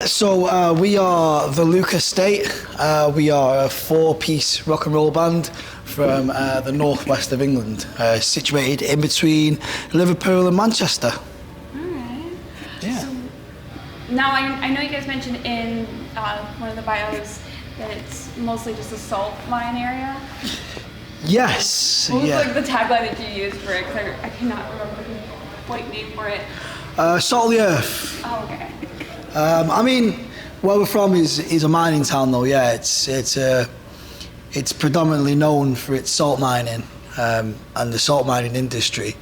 So we are the Luka State. We are a four-piece rock and roll band from the northwest of England, situated in between Liverpool and Manchester. All right. Yeah. So now I know you guys mentioned in one of the bios that it's mostly just a salt mine area. Yes. What was yeah. like the tagline that you used for it? 'Cause I cannot remember the white name for it. Salt of the earth. Oh, okay. I mean, where we're from is a mining town, though. Yeah, it's predominantly known for its salt mining and the salt mining industry.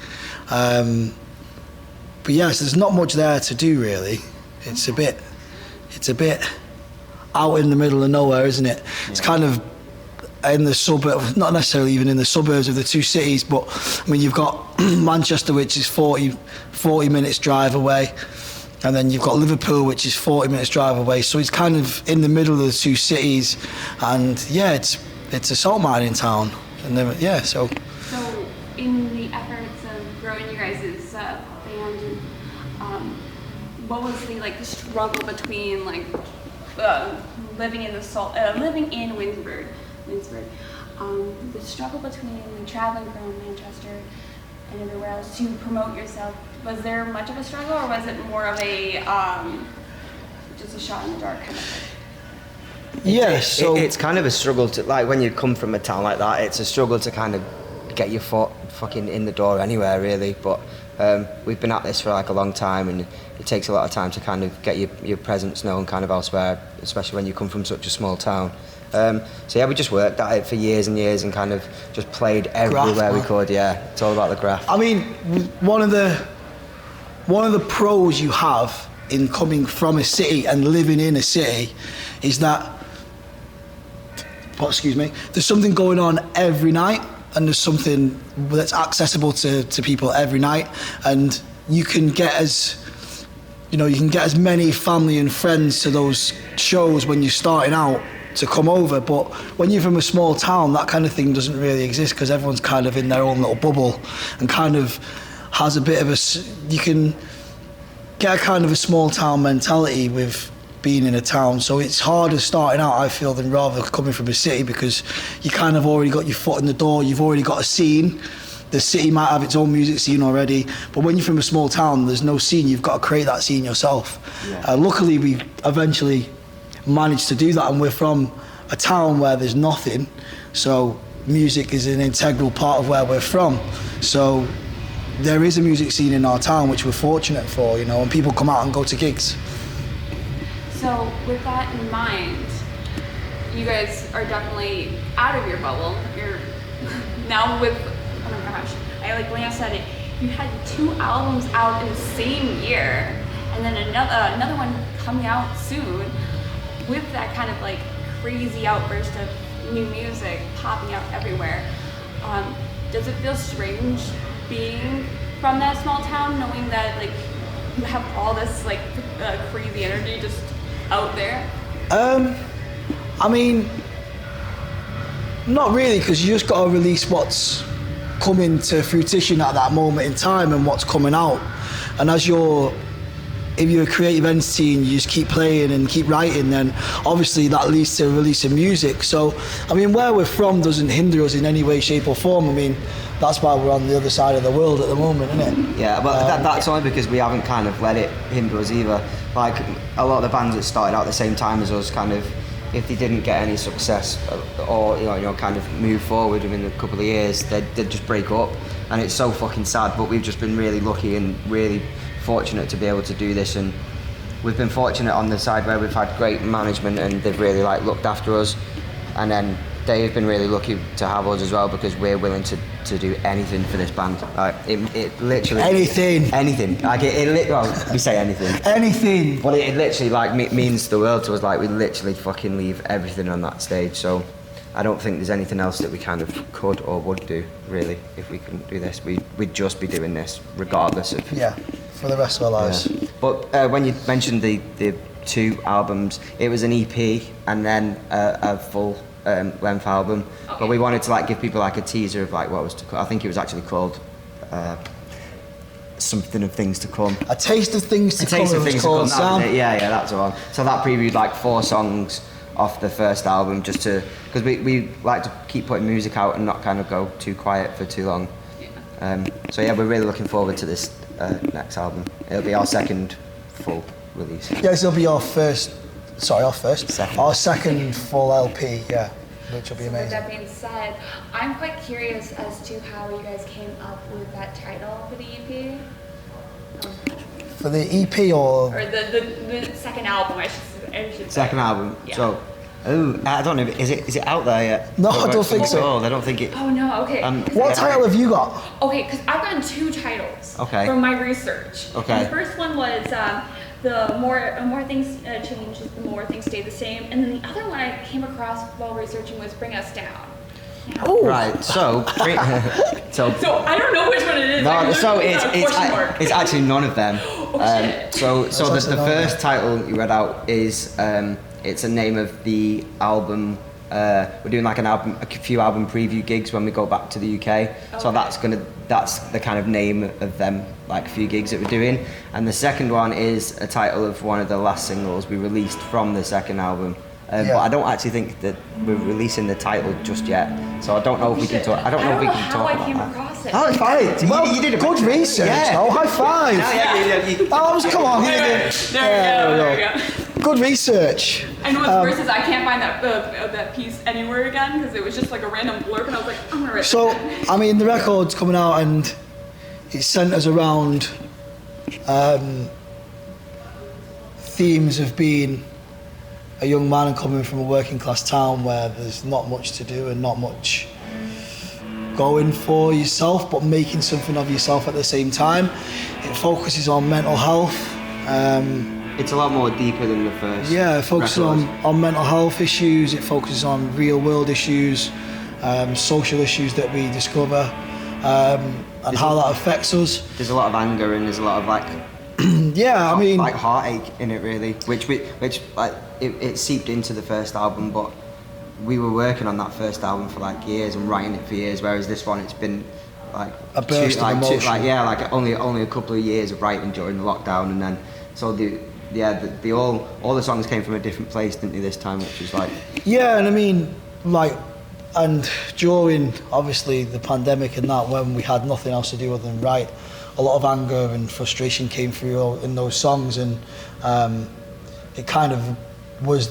But yes, there's not much there to do really. It's a bit out in the middle of nowhere, isn't it? Yeah. It's kind of in the suburb, not necessarily even in the suburbs of the two cities, but I mean, you've got Manchester, which is 40 minutes drive away. And then you've got Liverpool, which is 40 minutes drive away. So it's kind of in the middle of the two cities. And yeah, it's a salt mining town. And then, yeah, so. So in the efforts of growing you guys' band, what was the struggle between living in Winsburg, the struggle between traveling from Manchester and everywhere else to promote yourself? Was there much of a struggle, or was it more of a just a shot in the dark kind of thing? Yeah, so it's kind of a struggle to, like, when you come from a town like that, it's a struggle to kind of get your foot fucking in the door anywhere really. But we've been at this for like a long time, and it takes a lot of time to kind of get your presence known kind of elsewhere, especially when you come from such a small town. So yeah, we just worked at it for years and years and kind of just played everywhere we could. Yeah, it's all about the graft. I mean, one of the pros you have in coming from a city and living in a city is that, there's something going on every night, and there's something that's accessible to people every night, and you can get as many family and friends to those shows when you're starting out to come over. But when you're from a small town, that kind of thing doesn't really exist, because everyone's kind of in their own little bubble and kind of has a bit of you can get a kind of a small town mentality with being in a town. So it's harder starting out, I feel, than rather coming from a city, because you kind of already got your foot in the door, you've already got a scene. The city might have its own music scene already, but when you're from a small town, there's no scene, you've got to create that scene yourself. Yeah. Luckily, we eventually managed to do that, and we're from a town where there's nothing, so music is an integral part of where we're from. So there is a music scene in our town, which we're fortunate for, and people come out and go to gigs. So with that in mind, you guys are definitely out of your bubble. You're now with, oh my gosh, Lena said it, you had 2 albums out in the same year, and then another one coming out soon, with that kind of crazy outburst of new music popping out everywhere. Does it feel strange being from that small town, knowing that you have all this crazy energy just out there? I mean, not really, because you just got to release what's coming to fruition at that moment in time and what's coming out. And if you're a creative entity and you just keep playing and keep writing, then obviously that leads to releasing music. So, I mean, where we're from doesn't hinder us in any way, shape or form. I mean, that's why we're on the other side of the world at the moment, isn't it? Yeah, but that's only because we haven't kind of let it hinder us either. Like, a lot of the bands that started out at the same time as us, kind of, if they didn't get any success or kind of move forward within a couple of years, they'd just break up. And it's so fucking sad, but we've just been really lucky and really fortunate to be able to do this, and we've been fortunate on the side where we've had great management and they've really looked after us, and then they've been really lucky to have us as well, because we're willing to do anything for this band. It literally anything we say anything, but it literally means the world to us. We literally fucking leave everything on that stage. So I don't think there's anything else that we kind of could or would do, really. If we couldn't do this, we'd just be doing this regardless of... Yeah, for the rest of our lives. Yeah. But when you mentioned the 2 albums, it was an EP and then a full length album. Okay. But we wanted to give people a teaser of what was to come. I think it was actually called something of things to come. A Taste of Things to A Taste Come. of It was Things to called, Come. That was Sam. it. Yeah, that's the one. So that previewed like 4 songs off the first album, just to because we like to keep putting music out and not kind of go too quiet for too long. So yeah, we're really looking forward to this next album. It'll be our second full release. Yes, it'll be our second full LP, yeah, which will be So with amazing. that being said, I'm quite curious as to how you guys came up with that title for the EP. For the EP or Or the second album, I should say. Second album. Yeah. So, I don't know. Is it out there yet? No, I don't think so. Oh, I don't think it. Oh no, okay. what Yeah. title have you got? Okay, because I've gotten 2 titles Okay. from my research. Okay. And the first one was the more things change, the more things stay the same. And then the other one I came across while researching was Bring Us Down. Oh, Right. So, so So I don't know which one it is. I no. So literally got a question mark. it's actually none of them. shit. So That's the actually none of first title you read out is it's a name of the album. We're doing like a few album preview gigs when we go back to the UK. So Okay. that's the kind of name of them, like a few gigs that we're doing. And the second one is a title of one of the last singles we released from the second album. But Yeah. I don't actually think that we're releasing the title just yet. So I don't know if we can talk. I don't know if we can how talk I about came that. across it. Oh, it's fine. well, You did a good research. Yeah. Oh, high five. Yeah. Oh, come on. There we go. Good research. I know what's worse is I can't find that piece anywhere again because it was just like a random blurb and I was like, I'm gonna write So, that down. I mean, the record's coming out and it centres around themes of being a young man and coming from a working class town where there's not much to do and not much going for yourself, but making something of yourself at the same time. It focuses on mental health. It's a lot more deeper than the first. Yeah, it focuses record. on mental health issues, it focuses on real world issues, social issues that we discover, and how that affects us. There's a lot of anger and there's a lot of like Yeah, I mean, like heartache in it really, which like it seeped into the first album, but we were working on that first album for like years and writing it for years, whereas this one it's been like A burst of emotion. only a couple of years of writing during the lockdown, and then so all the songs came from a different place, didn't they, this time, which was like yeah, and I mean, like, and during obviously the pandemic and that, when we had nothing else to do other than write, a lot of anger and frustration came through in those songs, and it kind of was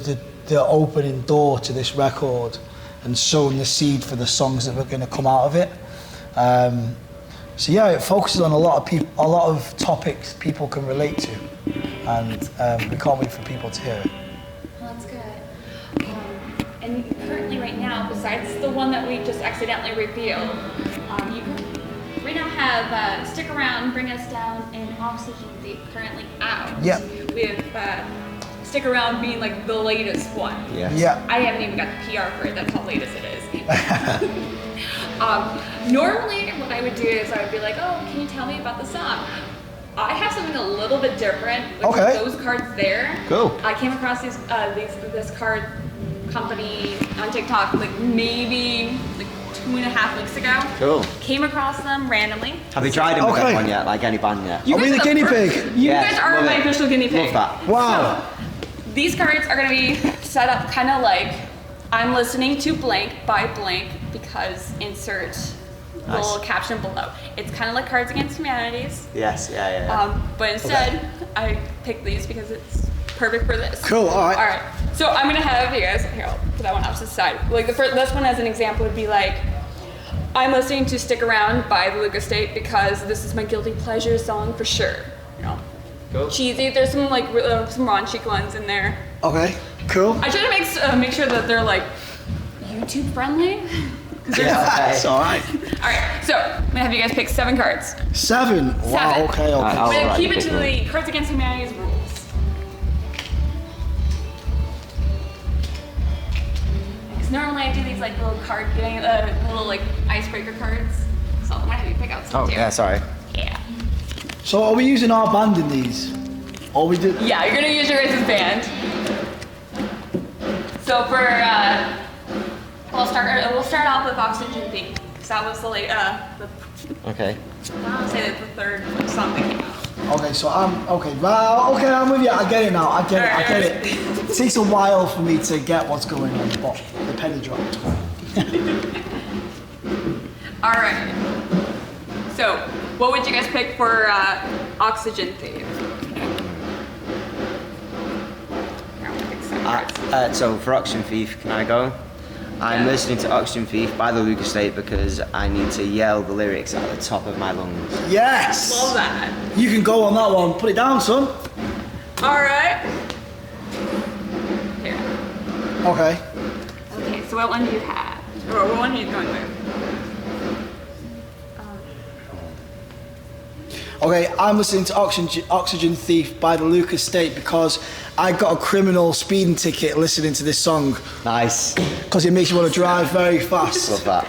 the opening door to this record and sowing the seed for the songs that were going to come out of it. So yeah, it focuses on a lot of topics people can relate to, and we can't wait for people to hear it. Well, that's good. And currently right now, besides the one that we just accidentally revealed, you right now have Stick Around, Bring Us Down, and Oxygen Thief currently out. Yeah. With Stick Around being like the latest one. yeah. Yeah. I haven't even got the PR for it, that's how latest it is. Normally what I would do is I would be like, oh, can you tell me about the song? I have something a little bit different with Okay. those cards there. Cool. I came across this card company on TikTok like maybe like 2.5 weeks ago. Cool. Came across them randomly. Have you tried them with Okay. anyone yet? Like any band yet? You Are we guys the are guinea first- pig? You Yes, guys are love my it. official guinea pig. Love that. Wow. These cards are going to be set up kind of like I'm listening to blank by blank because insert little caption below. It's kind of like Cards Against Humanities, Yes. Yeah. but instead I picked these because it's perfect for this. Cool, all right. All right. So I'm going to have you guys, here, I'll put that one off to the side. Like this one as an example would be like, I'm listening to Stick Around by the Luka State because this is my guilty pleasure song for sure. You know, Cool. cheesy. There's some like some raunchy ones in there. Okay. Cool. I try to make sure that they're like YouTube friendly. Yeah, it's all right. All right, so I'm gonna have you guys pick 7 cards. 7. Wow. 7. Okay. I'll I'm gonna write keep the it to big the Cards Against Humanities rules. Because normally I do these like little card getting little like icebreaker cards. So I'm gonna have you pick out some Oh too. yeah. Sorry. Yeah. So are we using our band in these? Or we did? Yeah, you're gonna use your guys' band. So for we'll start off with Oxygen Thief. Because That was the Okay. I want to say the third song that came out. Okay, so I'm with you. I get it now. I get it. It takes a while for me to get what's going on, but the penny dropped. All right. So, what would you guys pick for Oxygen Thief? Here, I'm gonna pick some cards. So for Oxygen Thief, can I go? I'm listening to Oxygen Thief by the Luka State because I need to yell the lyrics at the top of my lungs. Yes! Love that. You can go on that one. Put it down, son. All right. Here. Okay. Okay, so what one do you have? Or what one are you going with? Okay, I'm listening to Oxygen Thief by the Luka State because I got a criminal speeding ticket listening to this song. Nice. Because it makes you want to drive very fast. Love that.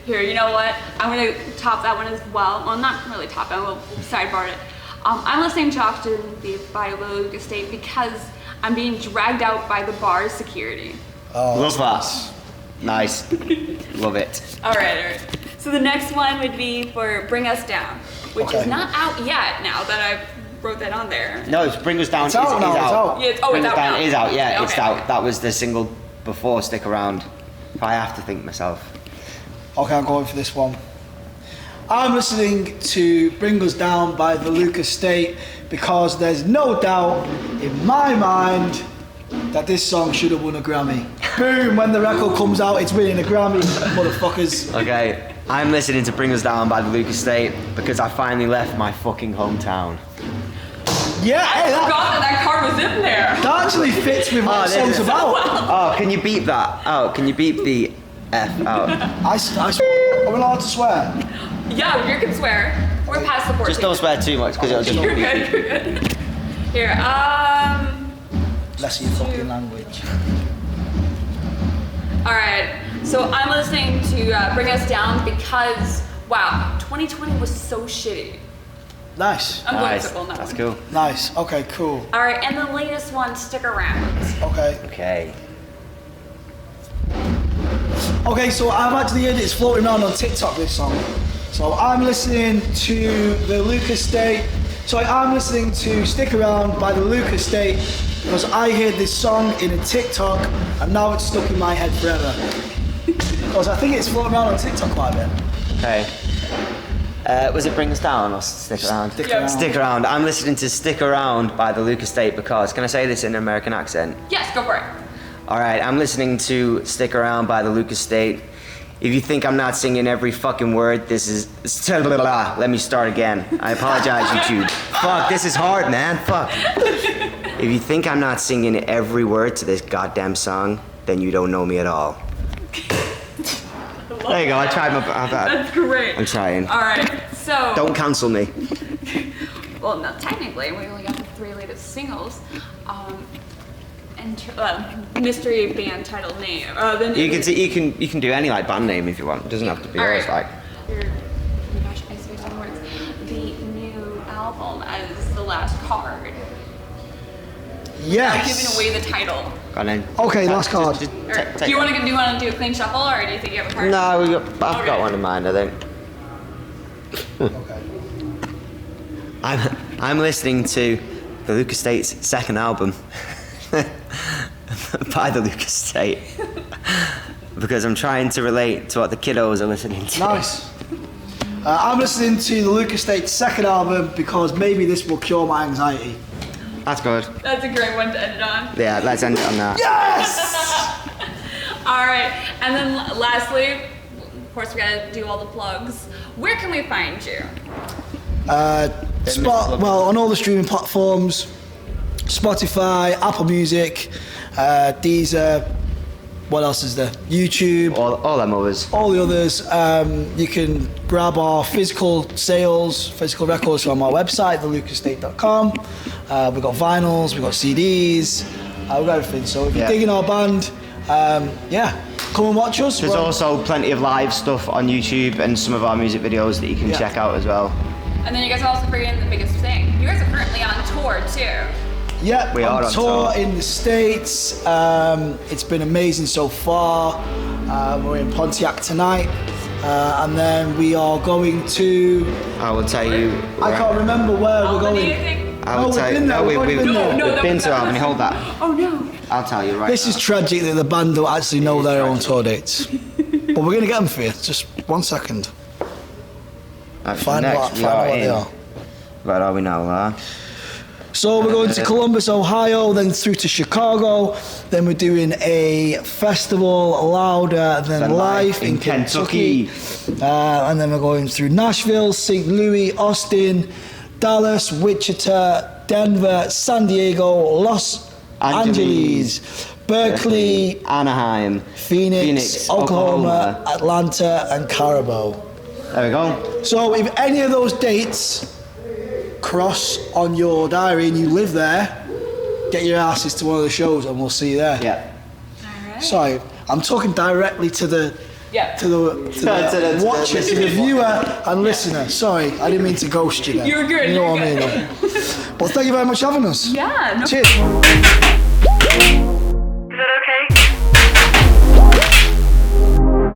Here, you know what? I'm gonna top that one as well. Well, not really top it, we'll sidebar it. I'm listening to Oxygen Thief by the Luka State because I'm being dragged out by the bar's security. Oh, Love that. Nice. Love it. All right. So the next one would be for Bring Us Down, which is not out yet now that I wrote that on there. No, it's Bring Us Down. It's out now, it's out. Yeah, Bring it's Us out Down now. is out, yeah, Okay, it's okay. out. That was the single before Stick Around. I have to think myself. Okay, I'm going for this one. I'm listening to Bring Us Down by the Luka State because there's no doubt in my mind that this song should have won a Grammy. Boom, when the record comes out, it's winning a Grammy, motherfuckers. Okay, I'm listening to Bring Us Down by the Luka State because I finally left my fucking hometown. Yeah, hey, I forgot that card was in there. that actually fits with what the there it song's is. about. Oh, can you beep that? Oh, can you beep the F out? I'm allowed to swear. Yeah, you can swear. We're past the 14. Just don't swear too much because it'll just You're beep. good, you're good. Here, Less of your fucking language. all right. So I'm listening to Bring Us Down because, wow, 2020 was so shitty. Nice. I'm going Nice, simple on that that's one. cool. Nice. Okay, cool. All right, and the latest one, Stick Around. Okay. Okay. Okay, so I've actually heard it's floating around on TikTok, this song. So I'm listening to the Luka State. So I'm listening to Stick Around by the Luka State because I heard this song in a TikTok and now it's stuck in my head forever. Because I think it's floating around on TikTok quite a bit. Okay. Was it Bring Us Down or Stick Around? Stick Yeah. Around. Stick Around. I'm listening to Stick Around by the Luka State because, can I say this in an American accent? Yes, go for it. All right, I'm listening to Stick Around by the Luka State. If you think I'm not singing every fucking word, this is... Let me start again. I apologize, YouTube. Fuck, this is hard, man. Fuck. If you think I'm not singing every word to this goddamn song, then you don't know me at all. There you go, I tried my best. That's great. I'm trying. All right, so. Don't cancel me. Well, no, technically, we only got the 3 latest singles. Mystery band title name. You can do any like band name if you want. It doesn't have to be All ours. right. Like Oh my gosh, I spaced on words. The new album as the last card. Yes. Giving away the title. go on then. Okay, last card. Just All right. Do you want to do a clean shuffle, or do you think you have a card? No, I've got Okay. one in mind. I think. Okay. I'm listening to the Luka State's second album by the Luka State because I'm trying to relate to what the kiddos are listening to. Nice. I'm listening to the Luka State second album because maybe this will cure my anxiety. That's good. That's a great one to end it on. Yeah, let's end it on that. Yes! All right, and then lastly, of course, we gotta do all the plugs. Where can we find you? On all the streaming platforms, Spotify, Apple Music, Deezer, what else is there? YouTube, All them others. all the others. You can grab our physical records from our website, thelukastate.com. We've got vinyls, we've got CDs, we've got everything. So if you're Yeah. digging our band, come and watch us. There's also plenty of live stuff on YouTube and some of our music videos that you can Yeah. check out as well. And then you guys are also forgetting the biggest thing. You guys are currently on tour too. Yeah, We are on tour tour. in the States. It's been amazing so far. We're in Pontiac tonight. and then we are going to. I will tell you. I can't remember where we're Albany, going. I think. I will tell you. No, we've been to Albany. Hold that. Oh no. I'll tell you right This now. is tragic that the band don't actually know their own tour dates. But we're going to get them for you. Just 1 second. Find out what they are. Where are we now, Lar? So we're going to Columbus, Ohio, then through to Chicago. Then we're doing a festival, Louder Than Life in Kentucky. And then we're going through Nashville, St. Louis, Austin, Dallas, Wichita, Denver, San Diego, Los Angeles, Berkeley, Anaheim, Phoenix, Oklahoma, Atlanta, and Caribou. There we go. So if any of those dates cross on your diary and you live there, get your asses to one of the shows and we'll see you there. Yeah. Alright. Sorry, I'm talking directly to the watcher, to the viewer and listener. Sorry, I didn't mean to ghost you there. You're good. You know You're what I good. mean? Well, thank you very much for having us. Yeah. No Cheers.